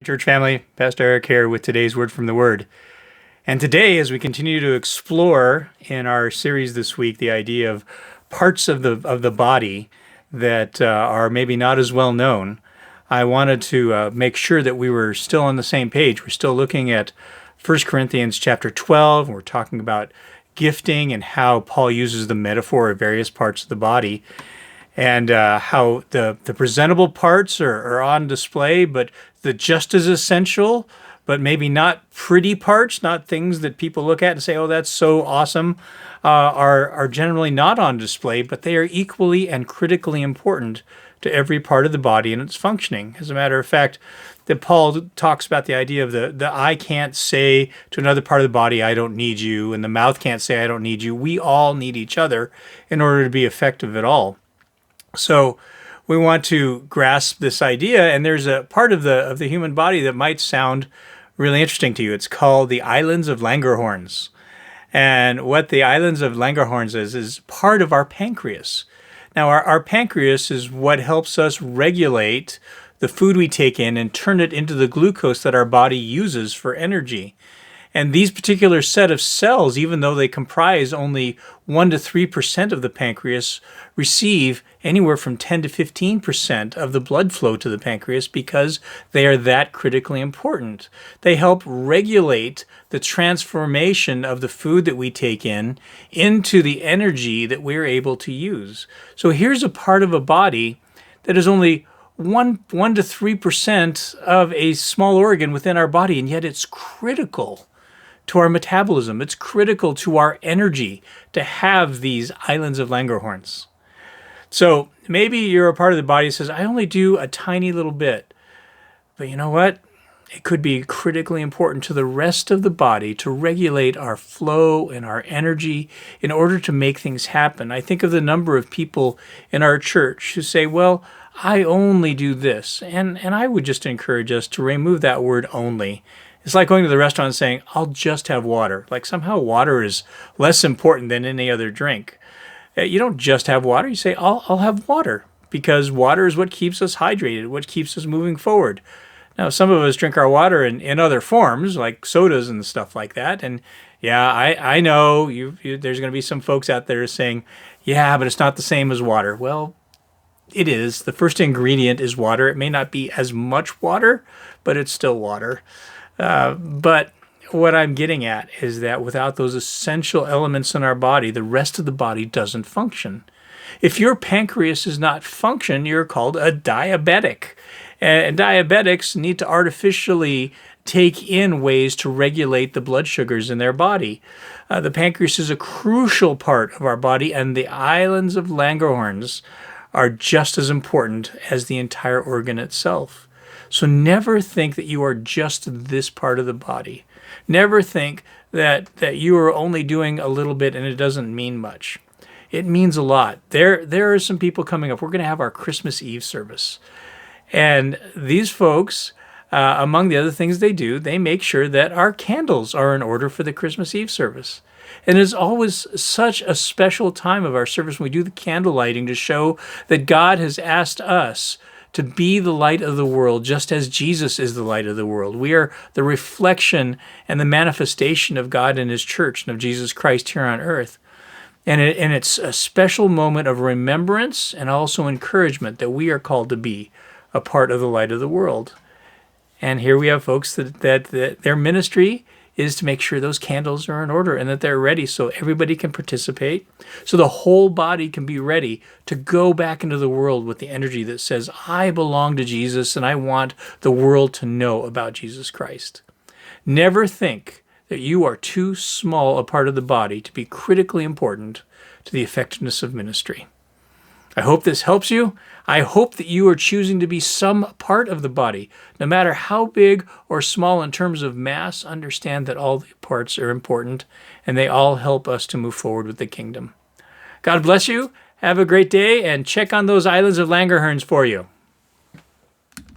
Church family, Pastor Eric here with today's Word from the Word. And today, as we continue to explore in our series this week the idea of parts of the body that are maybe not as well known, I wanted to make sure that we were still on the same page. We're still looking at 1 Corinthians chapter 12, and we're talking about gifting and how Paul uses the metaphor of various parts of the body, and how the presentable parts are on display, but the just as essential, but maybe not pretty parts, not things that people look at and say, oh, that's so awesome, are generally not on display, but they are equally and critically important to every part of the body and its functioning. As a matter of fact, that Paul talks about the idea of the eye can't say to another part of the body, I don't need you, and the mouth can't say, I don't need you. We all need each other in order to be effective at all. So we want to grasp this idea, and there's a part of the human body that might sound really interesting to you. It's called the Islands of Langerhans. And what the Islands of Langerhans is part of our pancreas. Now, our pancreas is what helps us regulate the food we take in and turn it into the glucose that our body uses for energy. And these particular set of cells, even though they comprise only 1 to 3% of the pancreas, receive anywhere from 10 to 15% of the blood flow to the pancreas because they are that critically important. They help regulate the transformation of the food that we take in into the energy that we're able to use. So here's a part of a body that is only 1 to 3% of a small organ within our body, and yet it's critical to our metabolism. It's critical to our energy to have these Islands of Langerhans. So maybe you're a part of the body that says, I only do a tiny little bit. But you know what? It could be critically important to the rest of the body to regulate our flow and our energy in order to make things happen. I think of the number of people in our church who say, well, I only do this. And I would just encourage us to remove that word only. It's like going to the restaurant and saying, I'll just have water. Like somehow water is less important than any other drink. You don't just have water. You say, I'll have water, because water is what keeps us hydrated, what keeps us moving forward. Now, some of us drink our water in other forms, like sodas and stuff like that. And yeah, I know there's going to be some folks out there saying, yeah, but it's not the same as water. Well, it is. The first ingredient is water. It may not be as much water, but it's still water. But what I'm getting at is that without those essential elements in our body, the rest of the body doesn't function. If your pancreas does not function, you're called a diabetic. And diabetics need to artificially take in ways to regulate the blood sugars in their body. The pancreas is a crucial part of our body, and the Islands of Langerhans are just as important as the entire organ itself. So never think that you are just this part of the body. Never think that you are only doing a little bit and it doesn't mean much. It means a lot. There are some people coming up. We're going to have our Christmas Eve service. And these folks, among the other things they do, they make sure that our candles are in order for the Christmas Eve service. And it's always such a special time of our service when we do the candle lighting to show that God has asked us to be the light of the world, just as Jesus is the light of the world. We are the reflection and the manifestation of God and His church and of Jesus Christ here on earth. And it's a special moment of remembrance and also encouragement that we are called to be a part of the light of the world. And here we have folks that their ministry is to make sure those candles are in order and that they're ready so everybody can participate, so the whole body can be ready to go back into the world with the energy that says, I belong to Jesus and I want the world to know about Jesus Christ. Never think that you are too small a part of the body to be critically important to the effectiveness of ministry. I hope this helps you. I hope that you are choosing to be some part of the body. No matter how big or small in terms of mass, understand that all the parts are important and they all help us to move forward with the kingdom. God bless you. Have a great day and check on those Islands of Langerhans for you.